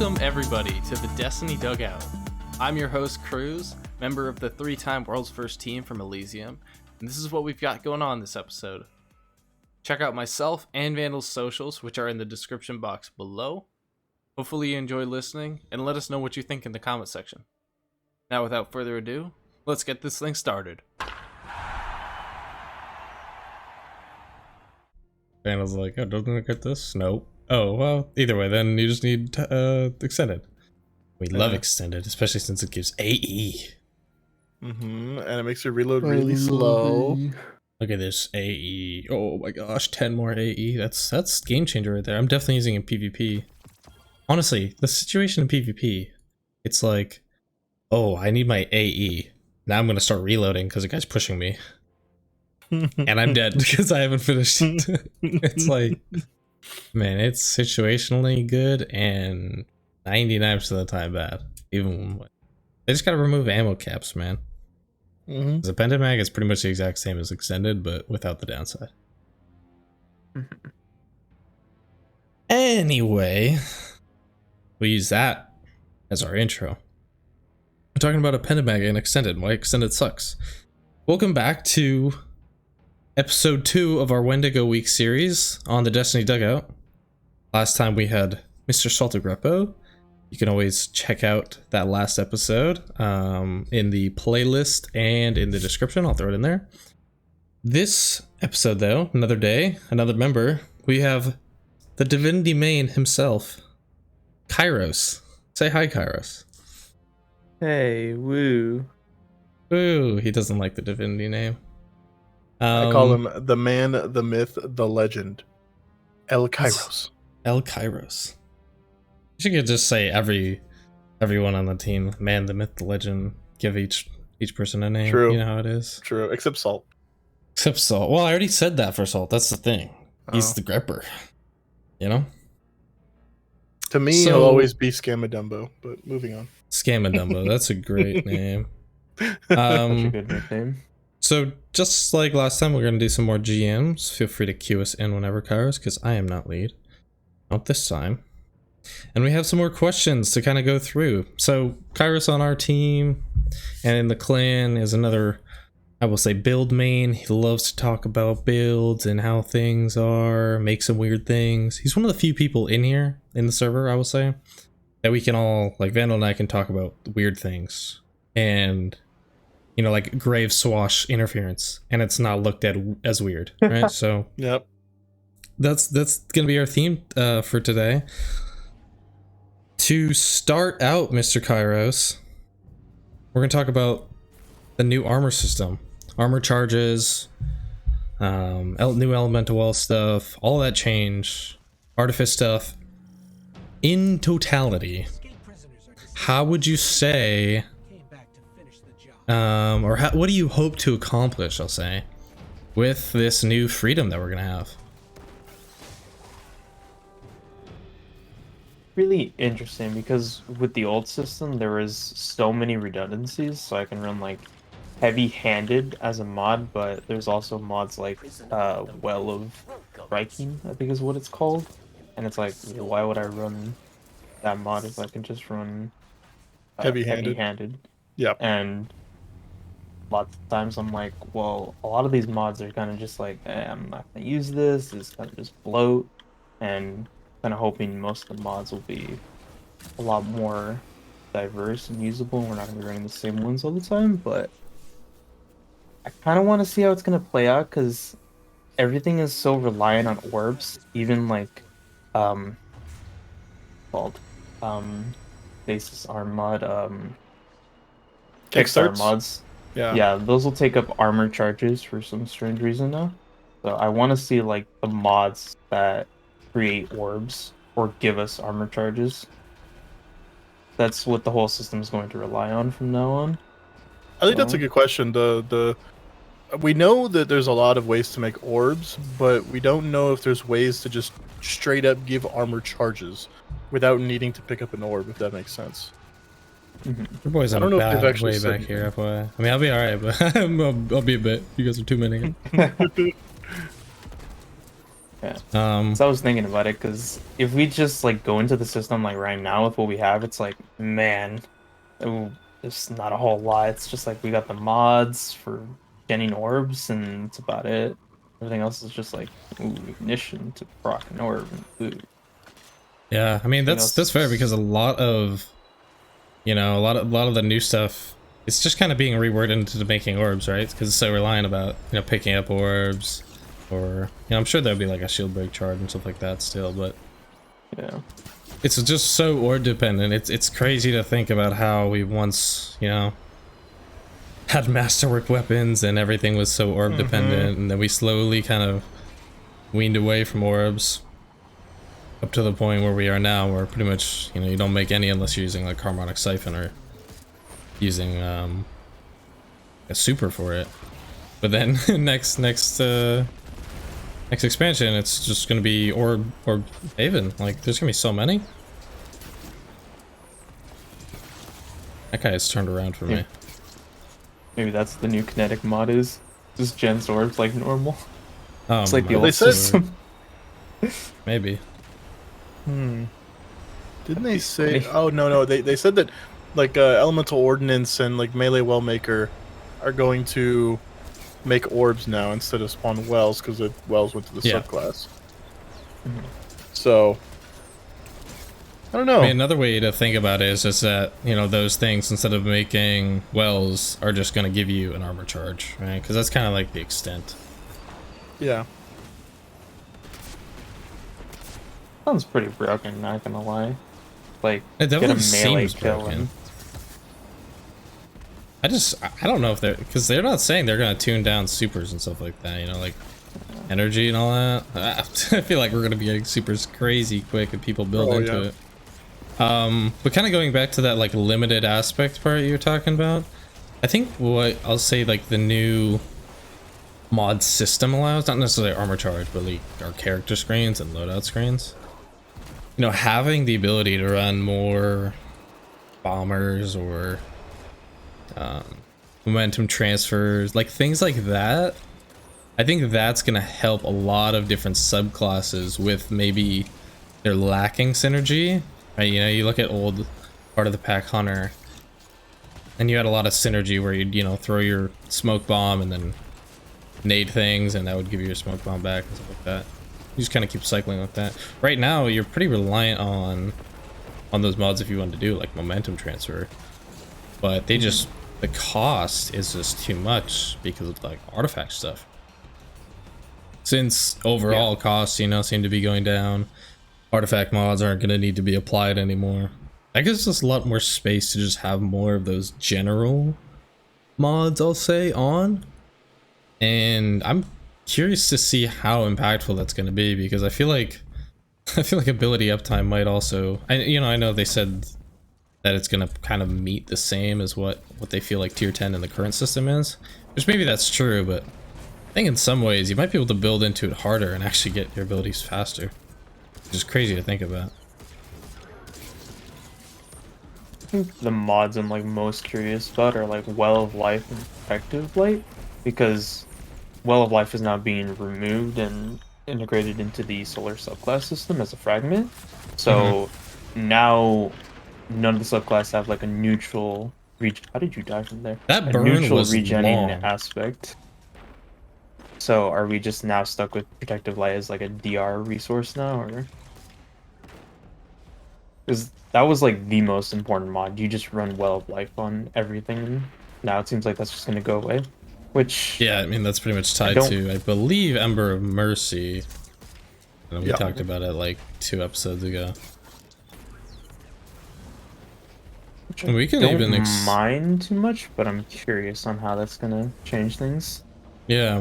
Welcome everybody to the Destiny Dugout. I'm your host Cruz, member of the 3-time World's First Team from Elysium, and this is what we've got going on this episode. Check out myself and Vandal's socials, which are in the description box below. Hopefully you enjoy listening, and let us know what you think in the comment section. Now without further ado, let's get this thing started. Vandal's like, oh, doesn't it get this? Nope. Oh, well, either way, then you just need extended. We love extended, especially since it gives AE. And it makes your reload really slow. Look at this AE. Oh my gosh, 10 more AE. That's game changer right there. I'm definitely using it in PvP. Honestly, the situation in PvP, it's like, oh, I need my AE. Now I'm going to start reloading because the guy's pushing me. And I'm dead because I haven't finished it. It's like, man, it's situationally good and 99% of the time bad. Even when they just gotta remove ammo caps, man. The Pendant Mag is pretty much the exact same as extended, but without the downside. Anyway, we use that as our intro. We're talking about a Pendant Mag and extended. Why extended sucks. Welcome back to Episode 2 of our Wendigo Week series on the Destiny Dugout. Last time we had Mr. Saltagrepo. You can always check out that last episode in the playlist and in the description. I'll throw it in there. This episode, though, another day, another member, we have the Divinity Main himself, Kyros. Say hi, Kyros. Hey, woo. Woo, he doesn't like the Divinity name. I call him the man, the myth, the legend. El Kyros. El Kyros. You should just say everyone on the team. Man, the myth, the legend. Give each person a name. True. You know how it is. True, except Salt. Except Salt. Well, I already said that for Salt. That's the thing. He's the gripper. You know? To me, he'll always be Scamadumbo, but moving on. Scamadumbo. That's a great name. That's a good nickname. So, just like last time, we're going to do some more GMs. Feel free to cue us in whenever, Kyros, because I am not lead. Not this time. And we have some more questions to kind of go through. So, Kyros on our team and in the clan is another, I will say, build main. He loves to talk about builds and how things are, make some weird things. He's one of the few people in here, in the server, I will say, that we can all, like Vandal and I can talk about weird things. And, you know, like grave swash interference, and it's not looked at as weird, right? So yep, that's gonna be our theme for today. To start out, Mr. Kyros, we're gonna talk about the new armor system, armor charges, new elemental well stuff, all that change, artifice stuff. In totality, how would you say? What do you hope to accomplish, I'll say, with this new freedom that we're gonna have? Really interesting, because with the old system there was so many redundancies, so I can run like heavy-handed as a mod, but there's also mods like Well of Striking, I think is what it's called, and it's like, why would I run that mod if I can just run heavy-handed? Yeah. And lots of times I'm like, well, a lot of these mods are kind of just like, I'm not going to use this, it's kind of just bloat, and kind of hoping most of the mods will be a lot more diverse and usable. We're not going to be running the same ones all the time, but I kind of want to see how it's going to play out, because everything is so reliant on orbs, even like, Basis Arm mod, Kickstarter mods. Yeah, those will take up armor charges for some strange reason now. So I want to see like the mods that create orbs or give us armor charges. That's what the whole system is going to rely on from now on. I think that's a good question. We know that there's a lot of ways to make orbs, but we don't know if there's ways to just straight up give armor charges without needing to pick up an orb, if that makes sense. Your boy's on a bad way back here, FYI. I mean, I'll be alright, but I'll be a bit. You guys are too many. Yeah. Um, So I was thinking about it because if we just like go into the system like right now with what we have, it's like, man, there's not a whole lot. It's just like we got the mods for getting orbs, and that's about it. Everything else is just like, ooh, ignition to proc an orb and food. yeah, I mean Everything that's else fair is because a lot of, you know, a lot of the new stuff, it's just kind of being reworded into making orbs, right? Because it's so reliant about, you know, picking up orbs, or, you know, I'm sure there'll be like a shield break charge and stuff like that still, but yeah. it's just so orb dependent. It's crazy to think about how we once, you know, had masterwork weapons and everything was so orb dependent, and then we slowly kind of weaned away from orbs up to the point where we are now, where pretty much, you know, you don't make any unless you're using like harmonic siphon or using a super for it. But then next expansion, it's just gonna be orb haven. Like there's gonna be so many. That guy's turned around for me. Maybe that's the new kinetic mod is just gens orbs like normal. Oh, It's like the my old said- system. maybe. Didn't they It's say? funny. Oh no, they said that like elemental ordnance and like melee wellmaker are going to make orbs now instead of spawn wells because the wells went to the Yeah. subclass. So I don't know. I mean, another way to think about it is just that, you know, those things, instead of making wells, are just going to give you an armor charge, right? Because that's kind of like the extent. Yeah. Sounds pretty broken, not gonna lie. Like, It get a definitely melee seems kill broken. and I don't know if they're, because they're not saying they're going to tune down supers and stuff like that, you know, like energy and all that. I feel like we're going to be getting supers crazy quick and people build into yeah. it. But kind of going back to that like limited aspect part you were talking about, I think what I'll say like the new mod system allows, not necessarily armor charge, but like our character screens and loadout screens, you know, having the ability to run more bombers or momentum transfers, like things like that. I think that's gonna help a lot of different subclasses with maybe they're lacking synergy, right? You know, you look at old part of the pack hunter and you had a lot of synergy where you'd, you know, throw your smoke bomb and then nade things and that would give you your smoke bomb back and stuff like that. You just kind of keep cycling with that. Right now you're pretty reliant on those mods if you want to do like momentum transfer, but they just, the cost is just too much because of like artifact stuff. Since overall costs, you know, seem to be going down, artifact mods aren't going to need to be applied anymore. That gives us a lot more space to just have more of those general mods, I'll say, on. And I'm curious to see how impactful that's going to be, because I feel like ability uptime might also, I know they said that it's going to kind of meet the same as what they feel like tier 10 in the current system is, which maybe that's true, but I think in some ways you might be able to build into it harder and actually get your abilities faster, which is crazy to think about. I think the mods I'm like most curious about are like Well of Life and Protective Light, because Well of Life is now being removed and integrated into the solar subclass system as a fragment. So now none of the subclasses have like a neutral How did you die from there? That A burn neutral was regenning long. aspect. So are we just now stuck with Protective Light as like a DR resource now, or? Because that was like the most important mod. You just run Well of Life on everything, and now it seems like that's just gonna go away. Which Yeah, I mean, that's pretty much tied to, I believe, Ember of Mercy. And we talked about it like 2 episodes ago. And we can don't even mind too much, but I'm curious on how that's gonna change things. Yeah.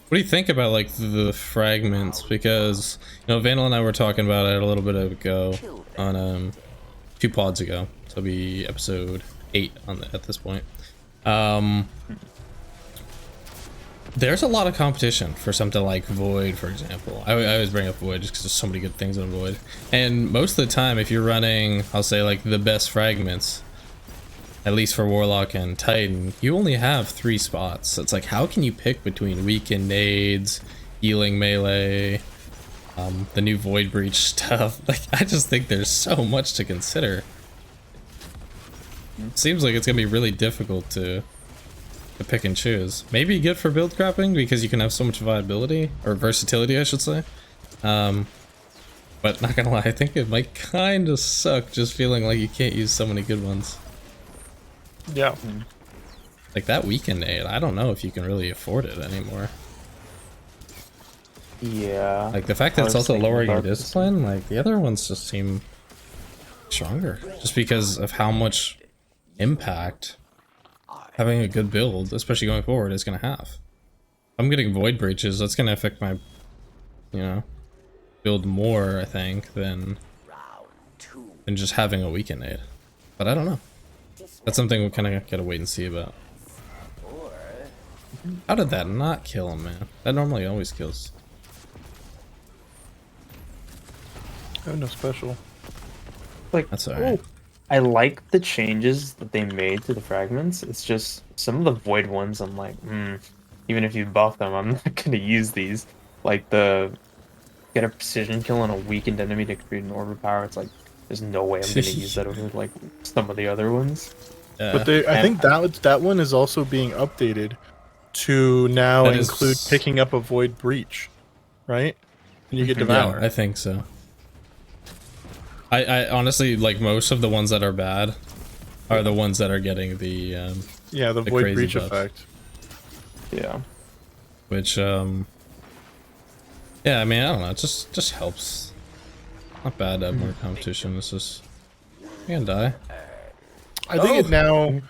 What do you think about like the fragments? Because, you know, Vandal and I were talking about it a little bit ago on 2 pods ago. So it'll be episode 8 at this point. There's a lot of competition for something like Void, for example. I always bring up Void just because there's so many good things in Void. And most of the time, if you're running, I'll say like the best fragments, at least for Warlock and Titan, you only have 3 spots. So it's like, how can you pick between weakened nades, healing melee, The new Void Breach stuff. Like, I just think there's so much to consider. Seems like it's gonna be really difficult to pick and choose. Maybe good for build crapping because you can have so much viability, or versatility I should say. But not gonna lie, I think it might kind of suck just feeling like you can't use so many good ones. Yeah. Like that weekend aid, I don't know if you can really afford it anymore. Yeah. Like the fact that it's also lowering your discipline, like the other ones just seem stronger. Just because of how much impact having a good build, especially going forward, is gonna have. If I'm getting void breaches, that's gonna affect my, you know, build more, I think, than just having a weekend aid. But I don't know. That's something we kind of gotta wait and see about. How did that not kill him, man? That normally always kills. Oh, no special. Like, That's alright. I like the changes that they made to the fragments. It's just some of the void ones. I'm like, even if you buff them, I'm not gonna use these. Like the get a precision kill on a weakened enemy to create an orb of power. It's like there's no way I'm gonna use that over like some of the other ones. But I think that one is also being updated to now include picking up a void breach, right? And you get devour. Yeah, I think so. I honestly, like, most of the ones that are bad are the ones that are getting the the void breach effect. Yeah. Which yeah, I mean, I don't know, it just helps. Not bad to have more competition. It's just you can die. I think it now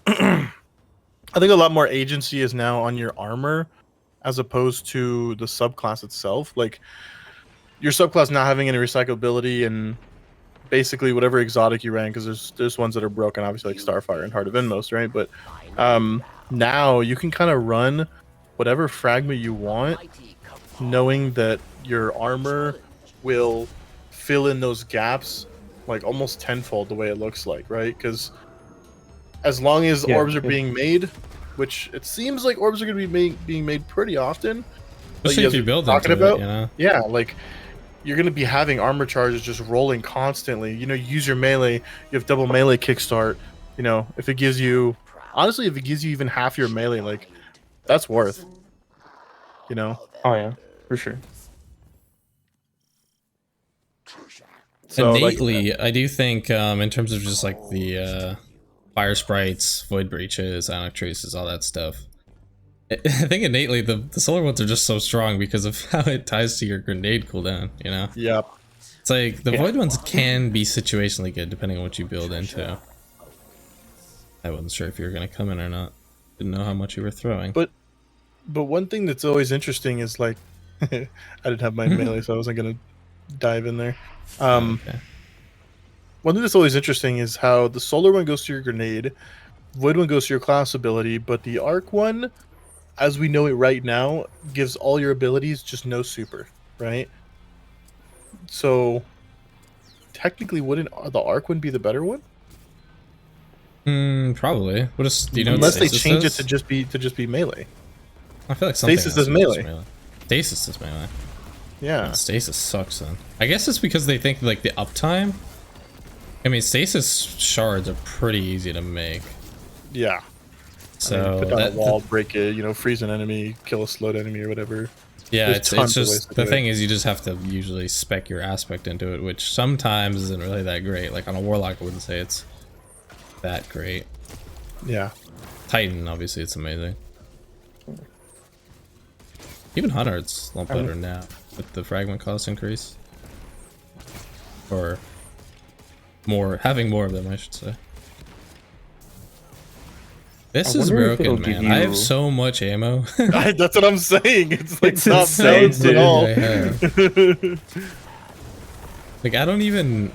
I think a lot more agency is now on your armor as opposed to the subclass itself. Like your subclass not having any recyclability and basically whatever exotic you ran, because there's ones that are broken, obviously, like Starfire and Heart of Inmost, right? But now you can kind of run whatever fragment you want, knowing that your armor will fill in those gaps like almost tenfold the way it looks like, right? Because as long as orbs are being made, which it seems like orbs are going to be being made pretty often, especially if you build into it, you know? Yeah, like you're going to be having armor charges just rolling constantly. You know, you use your melee, you have double melee kickstart. You know, if it gives you, honestly, if it gives you even half your melee, like, that's worth, you know? Oh, yeah, for sure. So, innately, like, I do think, in terms of just like the fire sprites, void breaches, ionic traces, all that stuff, I think innately the solar ones are just so strong because of how it ties to your grenade cooldown, you know? Yep. It's like, the void ones can be situationally good depending on what you build into. I wasn't sure if you were going to come in or not. Didn't know how much you were throwing. But one thing that's always interesting is, like, I didn't have my melee, so I wasn't going to dive in there. Okay. One thing that's always interesting is how the solar one goes to your grenade, void one goes to your class ability, but the arc one, as we know it right now, gives all your abilities, just no super, right? So technically, wouldn't the arc one be the better one? Probably. What is, do you know unless what they change is? it to just be melee. I feel like something Stasis is melee. Stasis is melee. Yeah. Stasis sucks then. I guess it's because they think like the uptime. I mean, stasis shards are pretty easy to make. Yeah. So I mean, put down a wall, break it, you know, freeze an enemy, kill a slowed enemy or whatever. Yeah, it's just the thing is you just have to usually spec your aspect into it, which sometimes isn't really that great. Like on a warlock, I wouldn't say it's that great. Yeah. Titan, obviously, it's amazing. Even Hunter, it's a lot better now with the fragment cost increase, or more, having more of them, I should say. This is broken, man. I have so much ammo. That's what I'm saying. It's like it's not balanced at all. Like I don't even.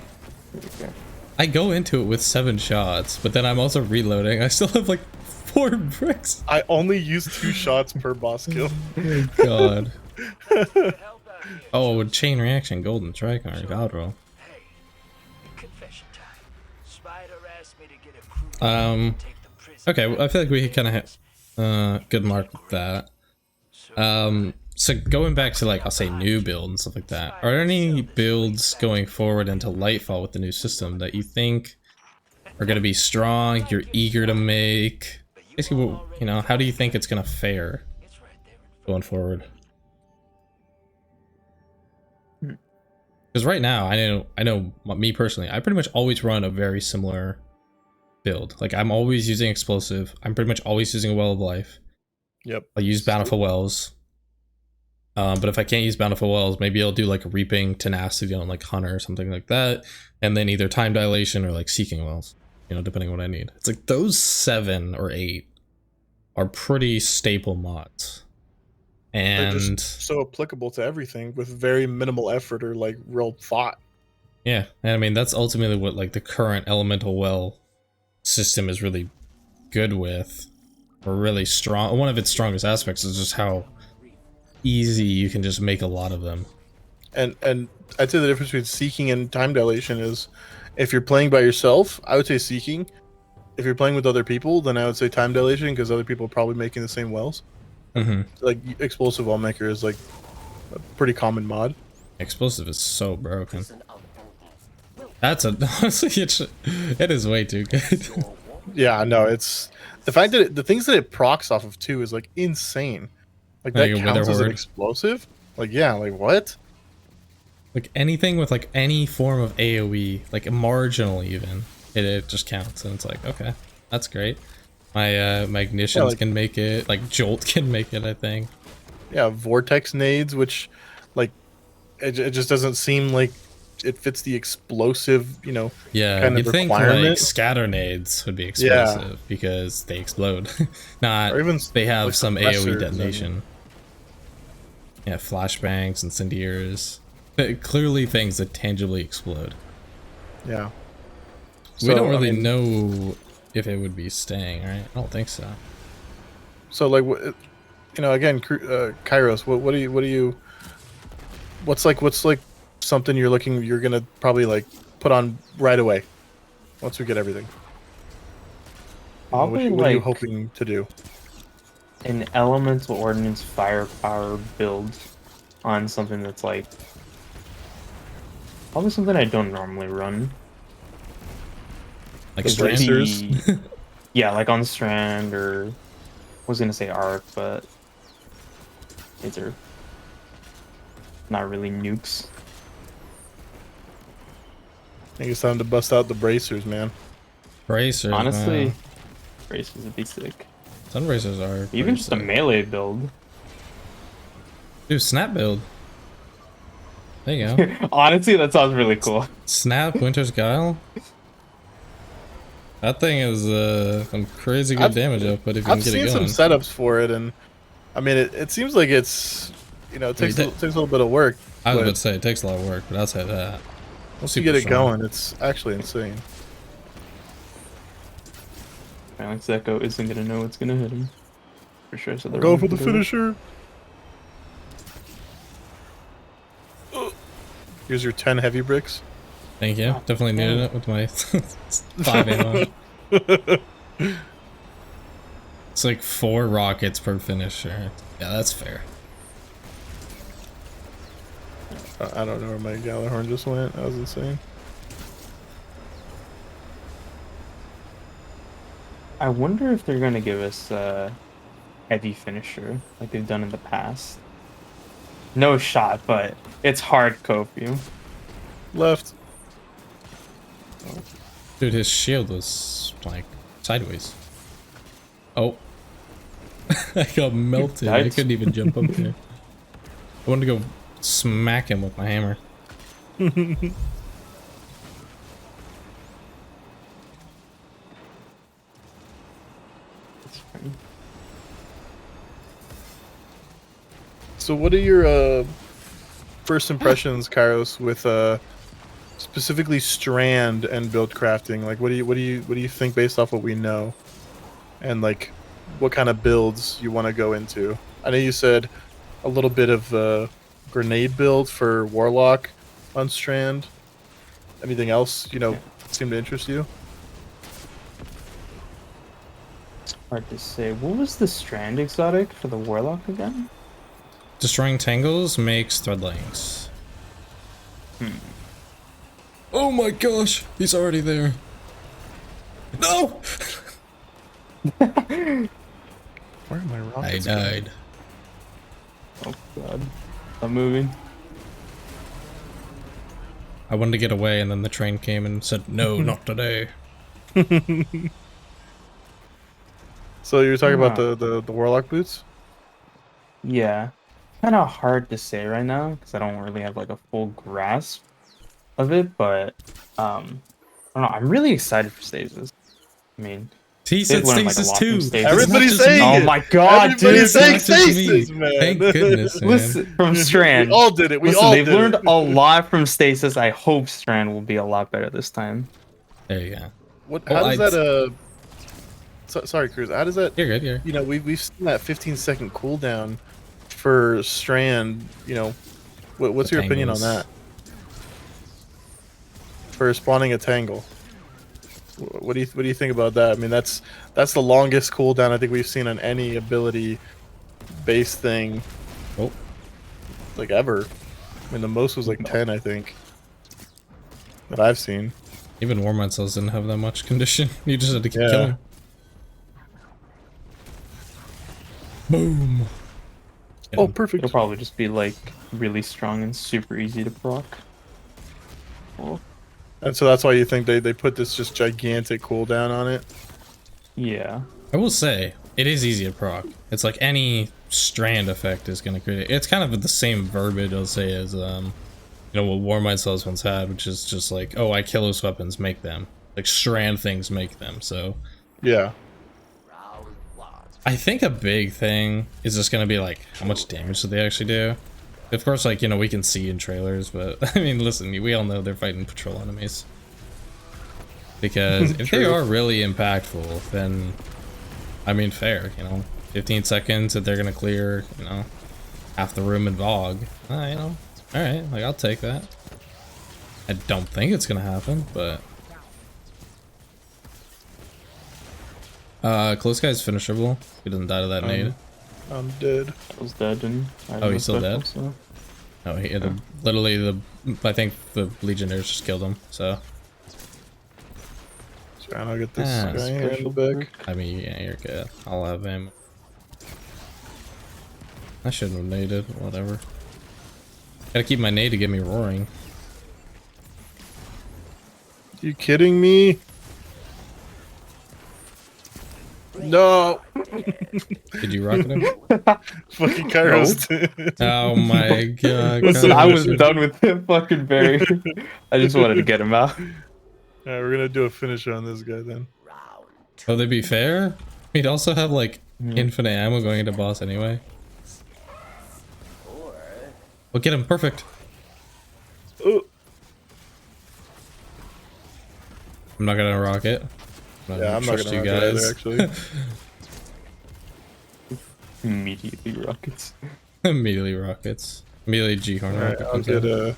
I go into it with 7 shots, but then I'm also reloading. I still have like 4 bricks. I only use 2 shots per boss kill. Oh my god. Oh, chain reaction, golden tricorn, god roll. Okay, I feel like we kind of hit good mark with that. So going back to like, I'll say new build and stuff like that, are there any builds going forward into Lightfall with the new system that you think are going to be strong, you're eager to make? Basically, you know, how do you think it's going to fare going forward? Because right now, I know me personally, I pretty much always run a very similar build. Like, I'm always using explosive. I'm pretty much always using a Well of Life. Yep. I use Bountiful Wells. But if I can't use Bountiful Wells, maybe I'll do like Reaping, Tenacity on like Hunter or something like that. And then either Time Dilation or like Seeking Wells, you know, depending on what I need. It's like those 7 or 8 are pretty staple mods. And they're just so applicable to everything with very minimal effort or like real thought. yeah, and I mean, that's ultimately what like the current Elemental Well system is really good with, or really strong. One of its strongest aspects is just how easy you can just make a lot of them. And I'd say the difference between Seeking and Time Dilation is, if you're playing by yourself, I would say Seeking. If you're playing with other people, then I would say Time Dilation, because other people are probably making the same wells. Like Explosive Well Maker is like a pretty common mod. Explosive is so broken. That's a honestly, it is way too good. Yeah, no, it's the fact that the things that it procs off of too is like insane. Like that Like a counts as an Wither explosive. Like yeah, like what? Like anything with like any form of AoE, like marginal even, it just counts, and it's like, okay, that's great. My ignitions like, can make it, like Jolt can make it, I think. Yeah, Vortex nades, which like it just doesn't seem like it fits the explosive, you know, Yeah, kind you'd of think requirement. like scatter nades would be explosive because they explode. Not, or even they have like some AoE suppressors detonation. Yeah, flashbangs, incendiaries. Clearly things that tangibly explode. Yeah. We don't really know if it would be staying, right? I don't think so. So like, you know, again, Kyros, what do you what's like something you're gonna probably like put on right away once we get everything? Probably What are you like hoping to do? an elemental ordnance firepower build on something that's like probably something I don't normally run. Like It would Stranders? be- yeah, like on Strand, or I was gonna say Arc, but these are not really nukes. I think it's time to bust out the bracers, man. Bracers. Honestly, bracers would be sick. Sun bracers are Even just sick. a melee build. Dude, snap build. There you go. Honestly, that sounds really cool. Snap, Winter's Guile. That thing is some crazy good damage output if you can I've get seen it going. some setups for it, and I mean, it seems like it's, you know, it takes a little bit of work. I was about to say it takes a lot of work, but I'll say that. Once you get it going, it's actually insane. Alex Echo isn't gonna know what's gonna hit him. For sure. So Go for the finisher. Here's your 10 heavy bricks. Thank you. Definitely needed it with my 5 ammo. It's like 4 rockets per finisher. Yeah, that's fair. I don't know where my Galahorn just went. That was insane. I wonder if they're gonna give us a heavy finisher like they've done in the past. No shot, but it's hard Kofu. Left. Dude, his shield was like sideways. Oh. I got melted. I couldn't even jump up there. I wanted to go smack him with my hammer. So what are your first impressions, Kyros, with specifically Strand and build crafting? Like, what do you think based off what we know, and like what kind of builds you want to go into? I know you said a little bit of grenade build for Warlock on Strand. Anything else, you know, seem to interest you? It's hard to say. What was the Strand exotic for the Warlock again? destroying tangles makes thread links. Oh my gosh, he's already there. No! Where are my rockets? I died. Oh god. I'm moving. I wanted to get away, and then the train came and said, "No, not today." So you were talking about the warlock boots? Yeah. Kind of hard to say right now because I don't really have like a full grasp of it, but I don't know. I'm really excited for stasis. I mean, He said they've learned, like, a stasis lot from too. Stasis. Everybody's It's not just saying me. it. Oh my god, Everybody's dude! saying It's not just me. stasis, man. Thank goodness, man. Listen, from Strand. We all did it. We Listen, all they've did learned it. a lot from Stasis. I hope Strand will be a lot better this time. There you go. What? Well, How does that? Sorry, Cruz. How does that? You're good. You're. You know, we've seen that 15-second cooldown for Strand. You know, what's your opinion on Tangles. that? For spawning a tangle. What do you think about that? I mean, that's the longest cooldown I think we've seen on any ability based thing. Oh. Like ever. I mean, the most was like 10, I think. That I've seen. Even War Mind Cells didn't have that much condition. You just had to keep Yeah. killing. Boom. Oh, Yeah. perfect. It'll probably just be like really strong and super easy to proc. Oh, And so that's why you think they put this just gigantic cooldown on it? yeah. I will say, it is easy to proc. It's like any strand effect is going to create it. It's kind of the same verbiage, I'll say, as, you know, what War Mind Cells once had, which is just like, oh, I kill those weapons, make them. Like, strand things make them, so. Yeah. I think a big thing is just going to be, like, how much damage do they actually do? Of course, like, you know, we can see in trailers, but, I mean, listen, we all know they're fighting patrol enemies. Because if they True. are really impactful, then, I mean, fair, you know. 15 seconds that they're going to clear, you know, half the room in Vogue. You know, alright, like, I'll take that. I don't think it's going to happen, but... Close guy's finishable. He doesn't die to that nade. I'm dead. I was dead and I had Oh, no he's still special, dead? so- Oh, he had literally I think the Legionnaires just killed him, so. So I'll get this Ah, guy in special the back. perk. I mean, yeah, you're good. I'll have him. I shouldn't have naded, whatever. Gotta keep my nade to get me roaring. You kidding me? No! Did you rocket him? Fucking Kyros did. Oh my god. Listen, I was Kyros. done with him, fucking Barry. I just wanted to get him out. Alright, we're gonna do a finish on this guy then. Will they be fair? We'd also have like infinite ammo going into boss anyway. We'll get him, perfect. Oh, I'm not gonna rocket. yeah, I'm not trust gonna you rock it guys. either, actually. Immediately rockets. Immediately rockets. Immediately G-Horn Alright, rocket I'll comes get out.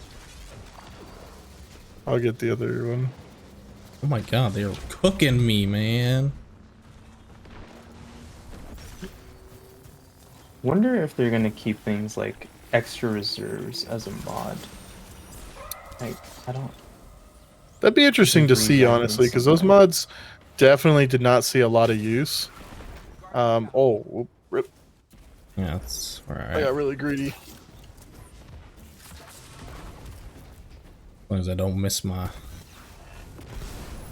I'll get the other one. Oh my god, they're cooking me, man. Wonder if they're gonna keep things like extra reserves as a mod. Like, I don't. That'd be interesting to Green see, Dragons honestly, because those somewhere. mods definitely did not see a lot of use. Oh, rip. Yeah, that's I alright. got really greedy. As long as I don't miss my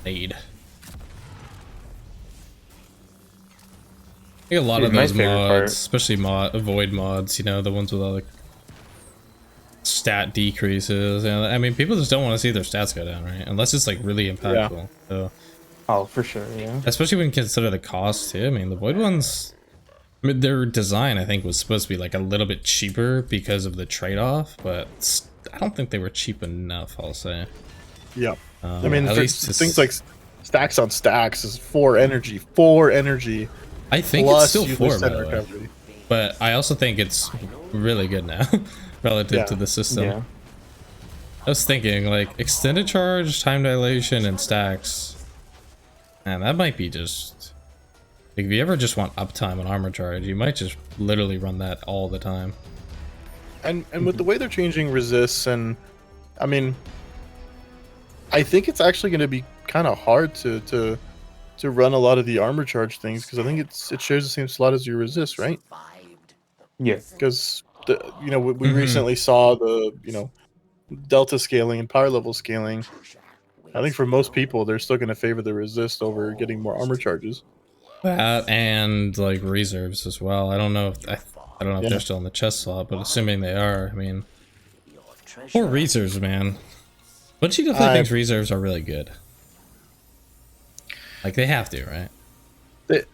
aid. I think a lot Dude, of my those favorite mods, part- especially void mods, you know, the ones with all the stat decreases. You know, I mean, people just don't want to see their stats go down, right? Unless it's like really impactful. So, Oh, for sure, yeah. especially when you consider the cost too. I mean, the void ones, I mean, their design I think was supposed to be like a little bit cheaper because of the trade-off, but I don't think they were cheap enough. I'll say. Yeah. I mean, at for least to things like stacks on stacks is 4 energy. 4 energy. I think Plus it's still useless 4, by the way. recovery. But I also think it's really good now relative Yeah. to the system. Yeah. I was thinking like extended charge, time dilation, and stacks. Man, that might be just like, if you ever just want uptime on armor charge, you might just literally run that all the time. And with the way they're changing resists, and I mean, I think it's actually going to be kind of hard to run a lot of the armor charge things, because I think it shares the same slot as your resist, right? Yes. Because we recently saw the delta scaling and power level scaling. I think for most people, they're still going to favor the resist over getting more armor charges. That and like reserves as well. I don't know if I don't know if Yeah. they're still in the chest slot, but assuming they are, I mean, or reserves, man. Bungie definitely thinks reserves are really good. Like they have to, right?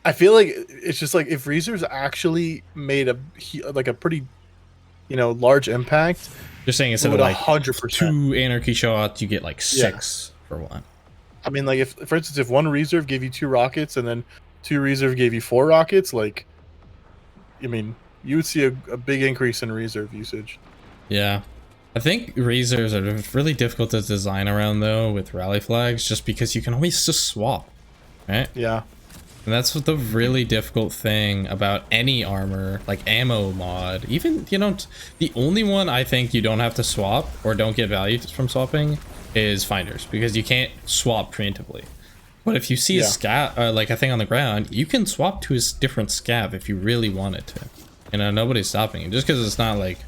I feel like it's just like if reserves actually made a pretty large impact. You're saying instead would of like 100%. 2 anarchy shots, you get like 6 for one. I mean, like, if, for instance, if one reserve gave you 2 rockets and then 2 reserve gave you 4 rockets, like, I mean, you would see a big increase in reserve usage. Yeah. I think reserves are really difficult to design around, though, with rally flags, just because you can always just swap, right? Yeah. And that's what the really difficult thing about any armor, like ammo mod. Even, the only one I think you don't have to swap or don't get value from swapping is finders, because you can't swap preemptively. But if you see a scav, like a thing on the ground, you can swap to a different scav if you really wanted to. Nobody's stopping you. Just because it's not like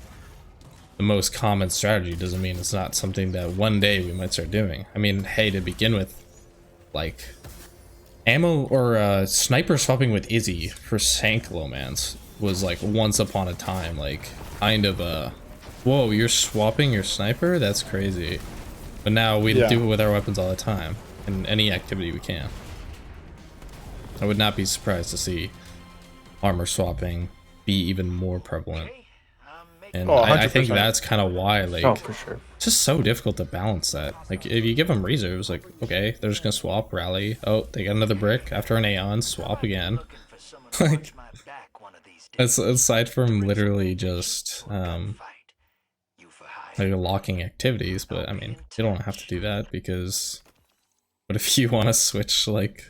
the most common strategy doesn't mean it's not something that one day we might start doing. I mean, hey, to begin with, like, ammo or sniper swapping with Izzy for Sanklomance was like once upon a time, like kind of whoa, you're swapping your sniper? That's crazy. But now we do it with our weapons all the time in any activity we can. I would not be surprised to see armor swapping be even more prevalent. And I think that's kind of why, like, for sure. it's just so difficult to balance that. Like, if you give them reserves, like, okay, they're just gonna swap, rally. Oh, they got another brick after an Aeon, swap again. Like, aside from literally just like locking activities, but I mean, you don't have to do that, because what if you want to switch like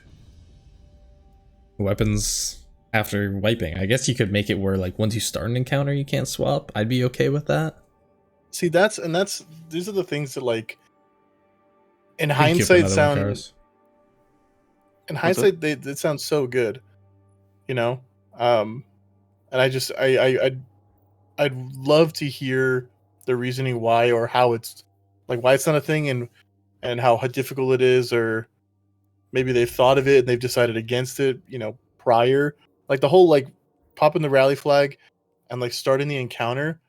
weapons after wiping? I guess you could make it where like once you start an encounter you can't swap. I'd be okay with that. See, these are the things that, like, in hindsight sound they sound so good, and I'd love to hear the reasoning why, or how it's why it's not a thing, and how difficult it is, or maybe they've thought of it and they've decided against it, prior. Like the whole popping the rally flag and like starting the encounter,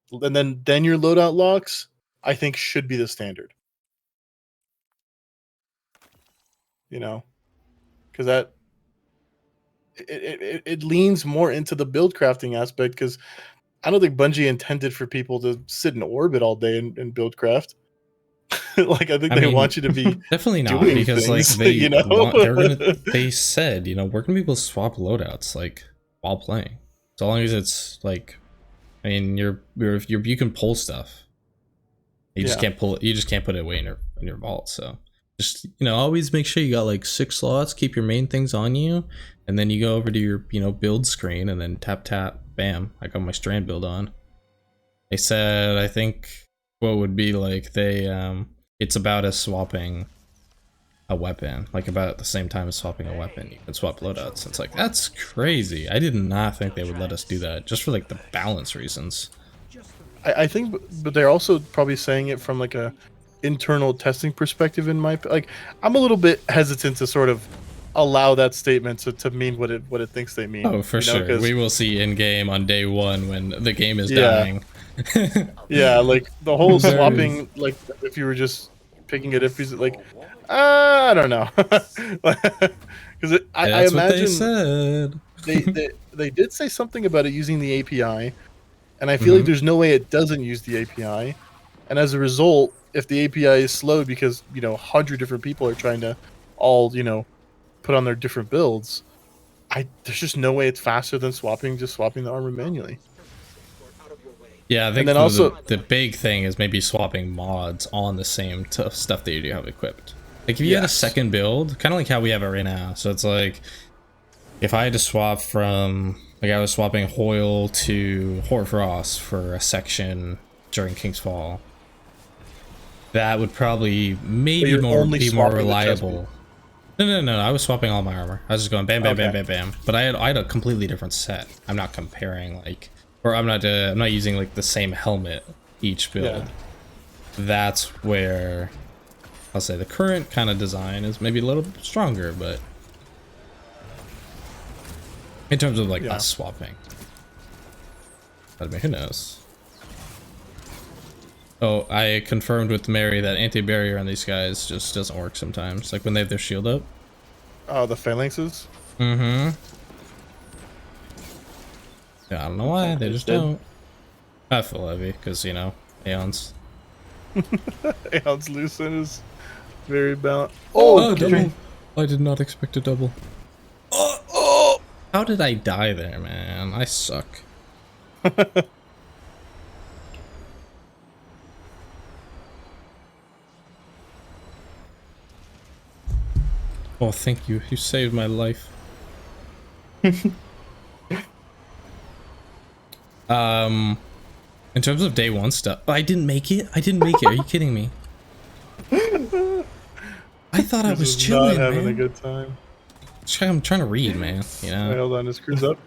and then your loadout locks, I think should be the standard. Because that it leans more into the build crafting aspect, because I don't think Bungie intended for people to sit in orbit all day and build craft. Like, I think they want you to be definitely not, because things, like they said, we're gonna be able to swap loadouts like while playing, so long as it's like, I mean, you can pull stuff. You just can't pull it. You just can't put it away in your vault. So just always make sure you got like 6 slots. Keep your main things on you, and then you go over to your build screen and then tap, bam. I got my strand build on. They said, I think what would be like it's about as swapping a weapon, like about at the same time as swapping a weapon, you can swap loadouts. It's like, that's crazy. I did not think they would let us do that, just for like the balance reasons. I think, but they're also probably saying it from like a internal testing perspective. I'm a little bit hesitant to sort of allow that statement to mean what it thinks they mean. Oh, for sure. We will see in game on day 1 when the game is Yeah. dying. Yeah, like the whole swapping, like if you were just picking it, if he's like, I don't know, because I imagine what they said. they did say something about it using the API, and I feel like there's no way it doesn't use the API, and as a result, if the API is slowed because 100 different people are trying to all put on their different builds, there's just no way it's faster than swapping the armor manually. Yeah, I think then also the big thing is maybe swapping mods on the same stuff that you do have equipped. Like if you had a second build, kind of like how we have it right now. So it's like, if I had to swap from Like I was swapping Hoyle to Hoarfrost for a section during King's Fall. That would probably maybe be more reliable. No. I was swapping all my armor. I was just going bam, bam, bam, bam, bam. But I had a completely different set. I'm not comparing like, or I'm not using like the same helmet each build. Yeah. That's where I'll say the current kind of design is maybe a little stronger, but in terms of like us swapping, but I mean, who knows? Oh, I confirmed with Mary that anti-barrier on these guys just doesn't work sometimes. Like when they have their shield up. Oh, the phalanxes? Mm-hmm. Yeah, I don't know why, they just don't. I feel heavy, because, you know, Aeons. Aeons Lucent is very balanced. Oh, double! I did not expect a double. Oh! How did I die there, man? I suck. Oh, thank you. You saved my life. In terms of day one stuff, I didn't make it. I didn't make it. Are you kidding me? I thought I was chilling, not having man. a good time. I'm trying to read, man. You know. Wait, hold on, this screws up.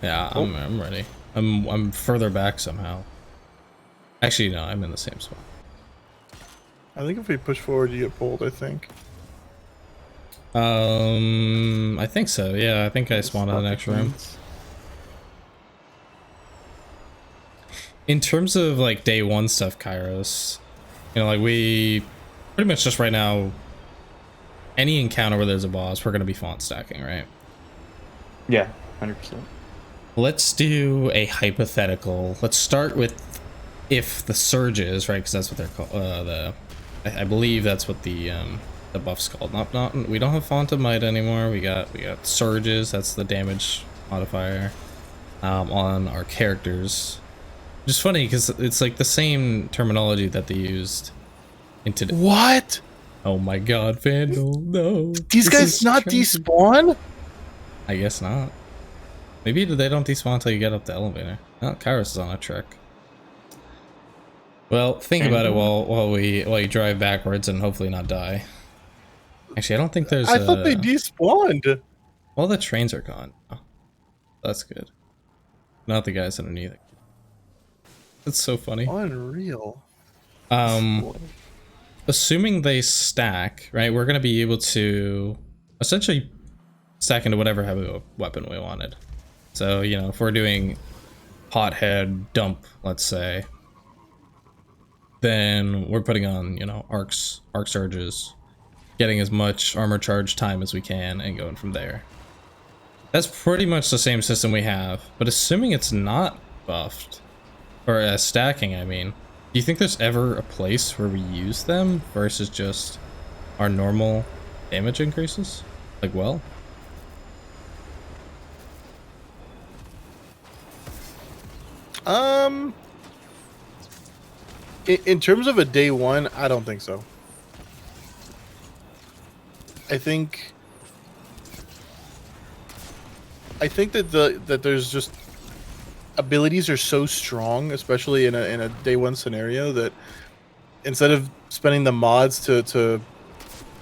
Yeah, I'm ready. I'm further back somehow. Actually, no, I'm in the same spot. I think if we push forward, you get pulled. I think. I think so. Yeah, I think I spawned in the next room. In terms of like day one stuff, Kyros, you know, like we pretty much just right now, any encounter where there's a boss, we're gonna be font stacking, right? Yeah, 100%. Let's do a hypothetical. Let's start with if the surges, right? Because that's what they're called. I believe that's what the buff's called. Not we don't have font of might anymore. We got surges. That's the damage modifier on our characters. Which is funny because it's like the same terminology that they used into what? Oh my god, Vandal, no. These guys not despawn? I guess not. Maybe they don't despawn until you get up the elevator. Oh, Kyros is on a trick. Well, think about it while you drive backwards and hopefully not die. Actually, I don't think there's. I thought they despawned. Well, the trains are gone. Oh, that's good. Not the guys underneath it. That's so funny. Unreal. Assuming they stack, right? We're gonna be able to essentially stack into whatever heavy weapon we wanted. So, you know, if we're doing pothead dump, let's say, then we're putting on, you know, arc surges, getting as much armor charge time as we can, and going from there. That's pretty much the same system we have, but assuming it's not buffed, or stacking, I mean, do you think there's ever a place where we use them versus just our normal damage increases? Like, well? In terms of a day one, I don't think so. I think that there's just abilities are so strong, especially in a day one scenario, that instead of spending the mods to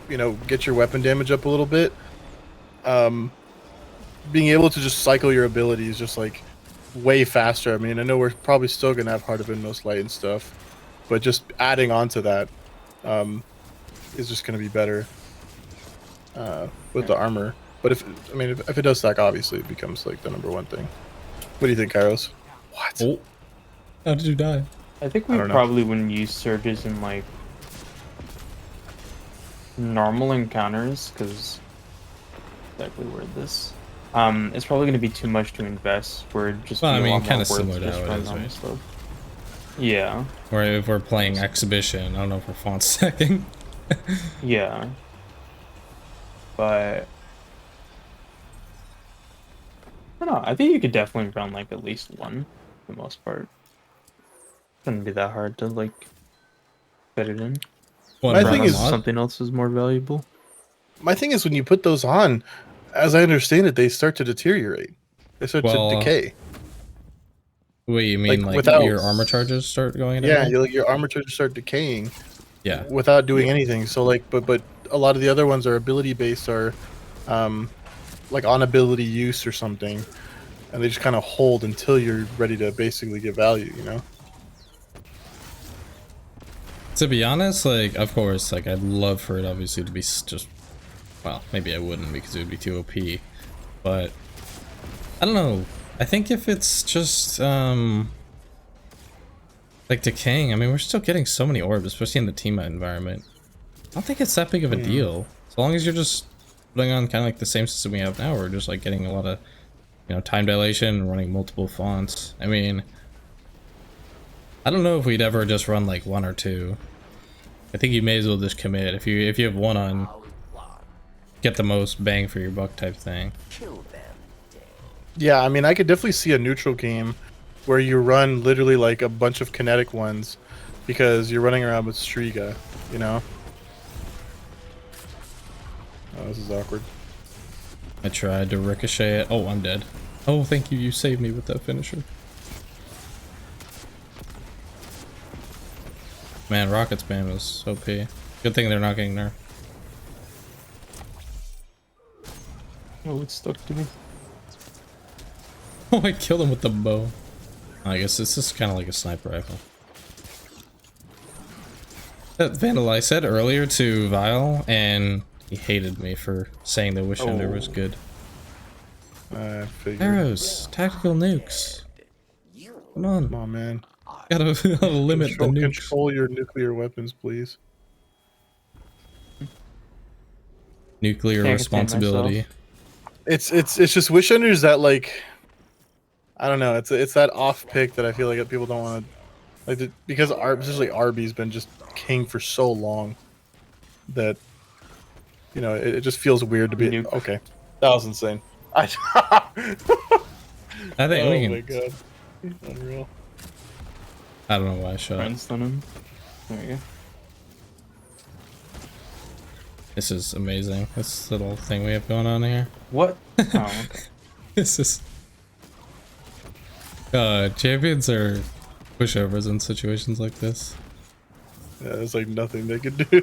you know, get your weapon damage up a little bit, being able to just cycle your abilities just like way faster. I mean, I know we're probably still gonna have Heart of Inmost Light and stuff, but just adding on to that is just gonna be better with the armor. But if it does stack, obviously it becomes like the #1 thing. What do you think, Kyros? What? Oh. How did you die? I think we probably wouldn't use surges in like normal encounters, because exactly where this it's probably going to be too much to invest. We're just I mean, kind of similar to how it is, right? Stuff. Yeah. Or if we're playing exhibition, I don't know if we're font stacking. Yeah. But I don't know. I think you could definitely run like at least one for the most part. Shouldn't be that hard to like fit it in. My thing is something else is more valuable. My thing is when you put those on, as I understand it, they start to deteriorate. They start Well, to decay. wait, you mean like without your armor charges start going down? Yeah, your armor charges start decaying. Yeah. Without doing anything. So like, but a lot of the other ones are ability based, or like on ability use or something, and they just kind of hold until you're ready to basically get value. You know. To be honest, like, of course, like, I'd love for it obviously to be just, well, maybe I wouldn't because it would be too OP, but I don't know. I think if it's just, like, decaying, I mean, we're still getting so many orbs, especially in the team environment. I don't think it's that big of a deal. As long as you're just putting on kind of like the same system we have now, we're just, like, getting a lot of, you know, time dilation, running multiple fonts. I mean, I don't know if we'd ever just run like 1 or 2. I think you may as well just commit. If you have 1 on, get the most bang for your buck type thing. Yeah, I mean, I could definitely see a neutral game where you run literally like a bunch of kinetic ones because you're running around with Striga, you know? Oh, this is awkward. I tried to ricochet it. Oh, I'm dead. Oh, thank you. You saved me with that finisher. Man, rocket spam is OP. Good thing they're not getting nerfed. Oh, it's stuck to me. Oh, I killed him with the bow. I guess this is kind of like a sniper rifle. That Vandal I said earlier to Vile, and he hated me for saying the Wish Ender was good. Kyros, tactical nukes. Come on, man. Gotta limit the nukes. Control your nuclear weapons, please. Nuclear responsibility. It's just Wish Enders that, like, I don't know. It's that off pick that I feel like people don't want to like, because especially Arby's been just king for so long that, you know, it just feels weird to be Nuke. okay. That was insane. I think we can. Oh my god, unreal. I don't know why I shot. Friends on him. There you go. This is amazing. This little thing we have going on here. What? Oh, okay. This is. Champions are pushovers in situations like this. Yeah, there's like nothing they could do.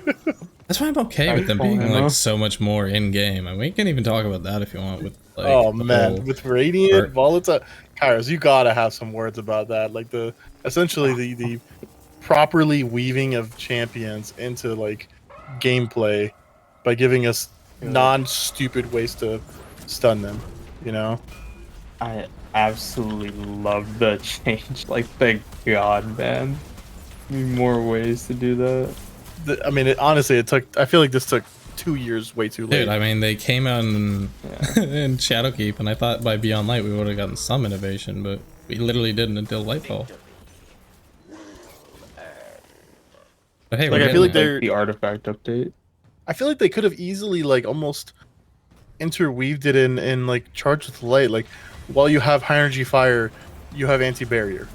That's why I'm okay with them being like so much more in game. I mean, we can even talk about that if you want. With like, oh man, with Radiant, Volatile, Kyros, you gotta have some words about that. Like essentially the properly weaving of champions into like gameplay by giving us non-stupid ways to stun them. You know. I absolutely love the change. Like, thank God, man. Need more ways to do that. I mean, honestly, it took. I feel like this took 2 years, way too late. Dude, I mean, they came out in Shadowkeep, and I thought by Beyond Light we would have gotten some innovation, but we literally didn't until Lightfall. But hey, like, I feel like they're the artifact update. I feel like they could have easily like almost interweaved it in like Charge with Light. Like, while you have high energy fire, you have anti-barrier.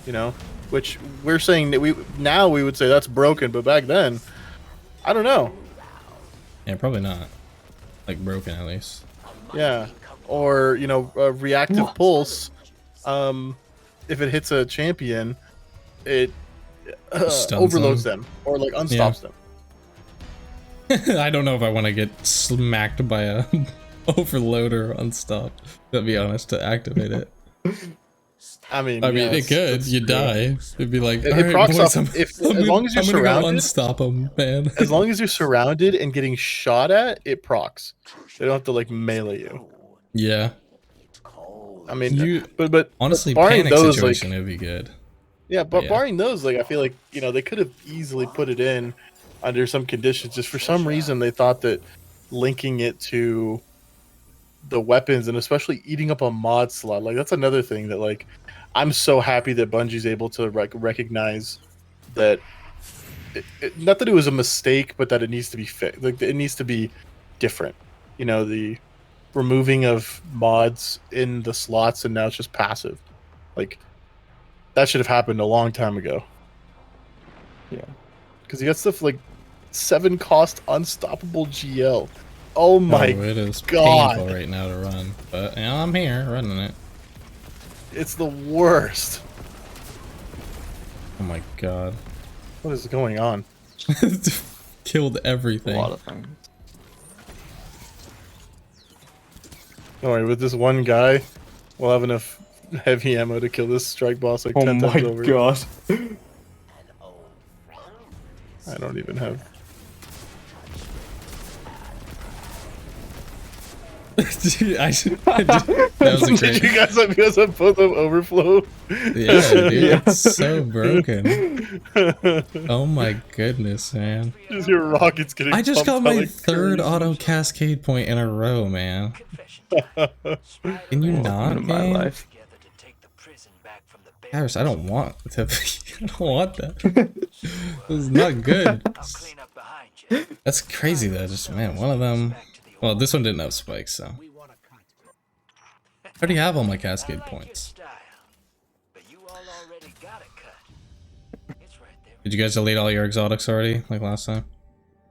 You know, which we're saying that we would say that's broken, but back then, I don't know. Yeah, probably not. Like broken at least. Yeah, or you know, reactive pulse. If it hits a champion, it overloads them or like unstops them. I don't know if I want to get smacked by a overload or unstop, to be honest, to activate it. I mean, it could. You die. It'd be like, it procs off as long as you're surrounded. Unstop them, man. As long as you're surrounded and getting shot at, it procs. They don't have to like melee you. Yeah. I mean, but honestly, barring panic those, situation, like, it'd be good. Yeah, but barring those, like, I feel like, you know, they could have easily put it in under some conditions. Just for some reason, they thought that linking it to the weapons and especially eating up a mod slot, like, that's another thing that, like, I'm so happy that Bungie's able to recognize that, not that it was a mistake, but that it needs to be fixed. Like, it needs to be different. You know, the removing of mods in the slots and now it's just passive. Like, that should have happened a long time ago. Yeah. Because you got stuff like 7 cost unstoppable GL. Oh my it is God. painful right now to run, but you know, I'm here running it. It's the worst. Oh my god. What is going on? Killed A everything. lot of things. Don't worry, with this one guy, we'll have enough heavy ammo to kill this strike boss like Oh 10 my times over. god. I don't even have. Dude, that was a Did great. you guys have both of overflow? Yeah, dude, Yeah. it's so broken. Oh my goodness, man. Just your rockets getting. I just got pumped out my like third crazy. auto cascade point in a row, man. Can you Welcome not, to my game? life. Kyros, I don't want to. I don't want that. This is not good. That's crazy though. Just man, one of them. Well, this one didn't have spikes, so. I already have all my cascade points. Did you guys delete all your exotics already, like last time?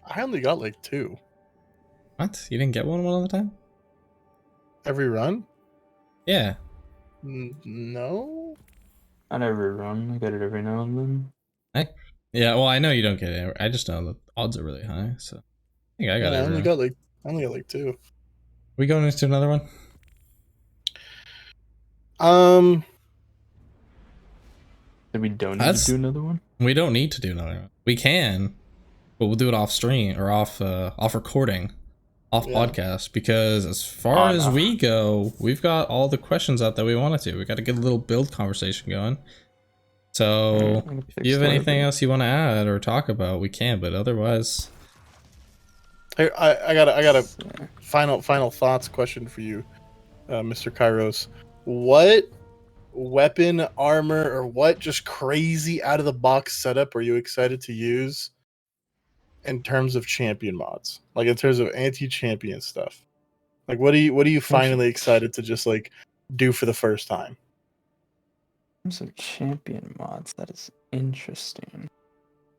I only got like 2 What? You didn't get one at the time? every run. Yeah. No. I never run. I get it every now and then. Yeah, well, I know you don't get it. I just know the odds are really high, so. I think I got Yeah, it. I only got like 2. We going into another one? Did we don't need to do another one? We don't need to do another one. We can, but we'll do it off stream or off recording, off podcast, because as far as we go, we've got all the questions out that we wanted to. We got to get a little build conversation going. So if you have anything else you want to add or talk about, we can, but otherwise. Hey, I got a final thoughts question for you, Mr. Kyros. What weapon, armor, or what just crazy out of the box setup are you excited to use in terms of champion mods? Like in terms of anti-champion stuff. Like what are you finally excited to just like do for the first time? Some champion mods. That is interesting.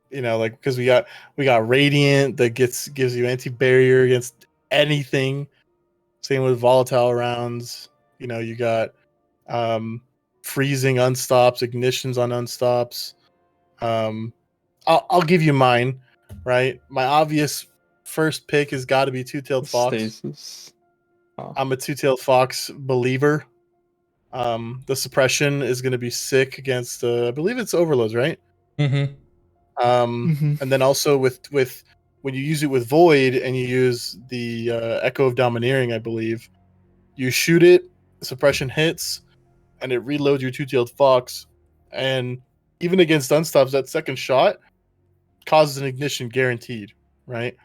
You know, like because we got Radiant that gives you anti-barrier against anything. Same with volatile rounds. You know, you got freezing unstops, ignitions on unstops. I'll give you mine, right? My obvious first pick has got to be Two-Tailed Fox. Stasis. Oh. I'm a Two-Tailed Fox believer. The suppression is going to be sick against I believe it's overloads, right? Mm-hmm. And then also with when you use it with Void and you use the Echo of Domineering, I believe, you shoot it, suppression hits, and it reloads your Two-Tailed Fox. And even against unstops, that second shot causes an ignition guaranteed, right?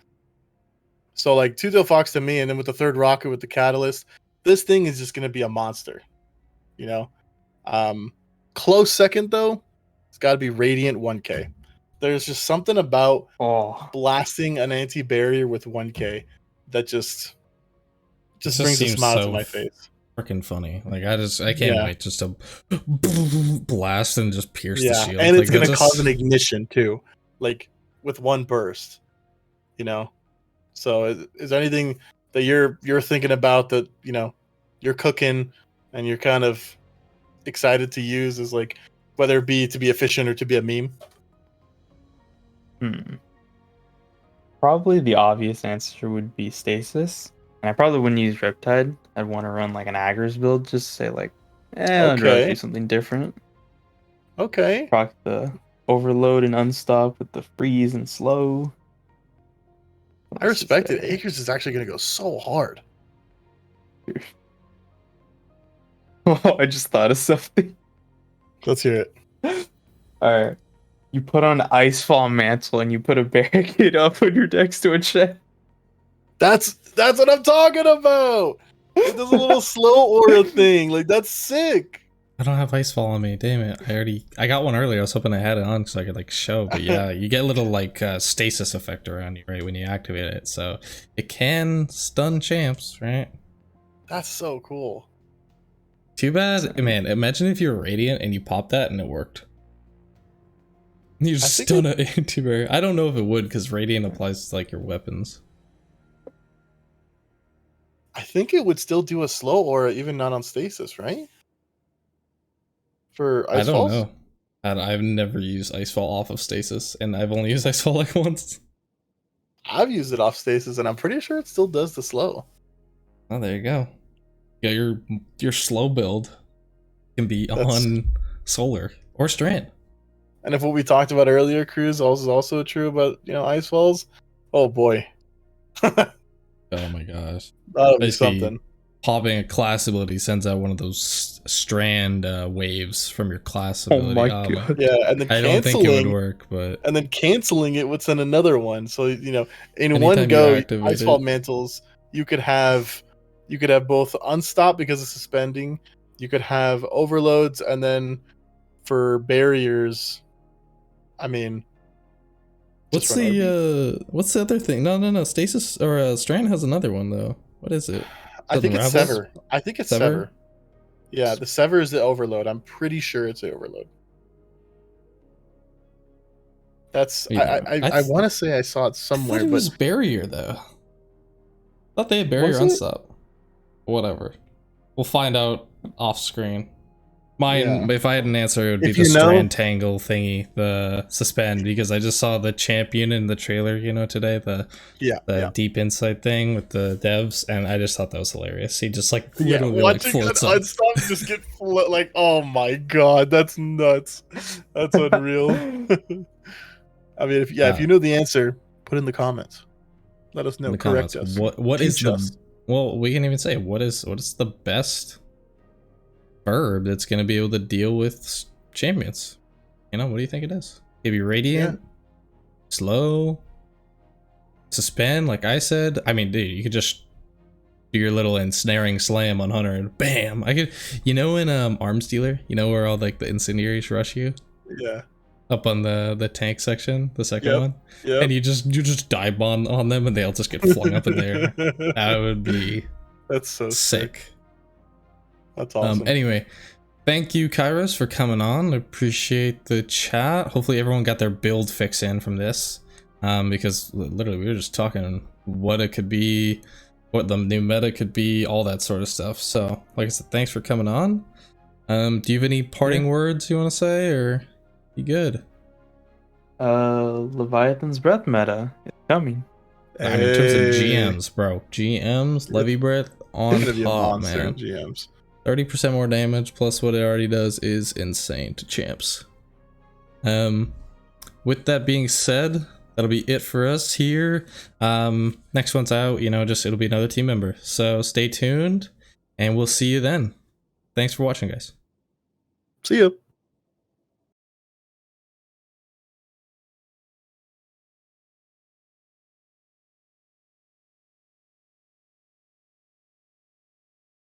So like Two-Tailed Fox to me, and then with the third rocket with the catalyst, this thing is just going to be a monster, you know? Close second though, it's got to be Radiant 1K. There's just something about blasting an anti-barrier with 1K that just brings a smile to my face. Freaking funny. Like I can't wait just to blast and just pierce the shield. And it's like, gonna cause an ignition too, like with one burst. You know. So is there anything that you're thinking about that you're cooking and you're kind of excited to use as like whether it be to be efficient or to be a meme? Probably the obvious answer would be Stasis. And I probably wouldn't use Riptide. I'd want to run like an Aggers build, just say like, I'd rather do something different. Okay. Proc the Overload and Unstop with the Freeze and Slow. I respect it. Aggers is actually going to go so hard. Oh, I just thought of something. Let's hear it. Alright. You put on Icefall Mantle and you put a barricade up on your decks to a check. That's what I'm talking about. It does a little slow aura thing. Like that's sick. I don't have Icefall on me. Damn it. I got one earlier. I was hoping I had it on so I could like show. But yeah, you get a little like stasis effect around you, right, when you activate it. So it can stun champs, right? That's so cool. Too bad, man. Imagine if you were Radiant and you popped that and it worked. You just stun an anti-barrier. I don't know if it would because Radiant applies to like your weapons. I think it would still do a slow aura, even not on stasis, right? For I ice don't falls? know. I've never used Icefall off of stasis, and I've only used Icefall like once. I've used it off stasis, and I'm pretty sure it still does the slow. Oh, there you go. Yeah, your slow build can be That's- on solar or strand. And if what we talked about earlier, Cruz, is also true about ice falls, oh boy, Oh my gosh. that'll be Basically, something. popping a class ability sends out one of those strand waves from your class Oh ability. my man. god. Yeah, and then I don't think it would canceling, work, but and then canceling it would send another one. So in Anytime one you go, activate ice fall it. mantles, you could have both unstop because of suspending. You could have overloads, and then for barriers, I mean, what's run RB. what's the other thing? No. Stasis or strand has another one though. What is it? I think it's Unravels? sever. I think it's Sever? sever. Yeah, the sever is the overload. I'm pretty sure it's the overload. That's Yeah, I want to say I saw it I somewhere, thought it but was barrier though. I thought they had barrier Was it? unstop. Whatever. We'll find out off screen. Mine, Yeah. if I had an answer, it would be If the you know- strand tangle thingy, the suspend, because I just saw the champion in the trailer, today, the yeah. deep insight thing with the devs, and I just thought that was hilarious. He just literally watching floats an up. unstop just get like, oh my god, that's nuts. That's unreal. I mean, if you know the answer, put in the comments. Let us know. In the Correct comments. us. What is Teach the us. well? We can even say what is the best verb that's going to be able to deal with champions. What do you think it is? Maybe radiant, slow, suspend. Like I said, I mean, dude, you could just do your little ensnaring slam on Hunter and bam. I could, in Arms Dealer, where all like the incendiaries rush you Yeah. up on the tank section, the second Yep. one, Yeah. and you just dive bomb on them and they'll just get flung up in there. That would be That's so sick. That's awesome. Anyway, thank you, Kyros, for coming on. Appreciate the chat. Hopefully everyone got their build fix in from this. Because literally we were just talking what it could be, what the new meta could be, all that sort of stuff. So, like I said, thanks for coming on. Do you have any parting words you want to say, or you good? Leviathan's breath meta is coming. I mean, in terms of Hey. GMs, bro. GMs, Levy Breath on Gonna be a top, monster in man. GMs. 30% more damage plus what it already does is insane to champs. With that being said, that'll be it for us here. Next one's out, it'll be another team member. So stay tuned and we'll see you then. Thanks for watching, guys. See ya.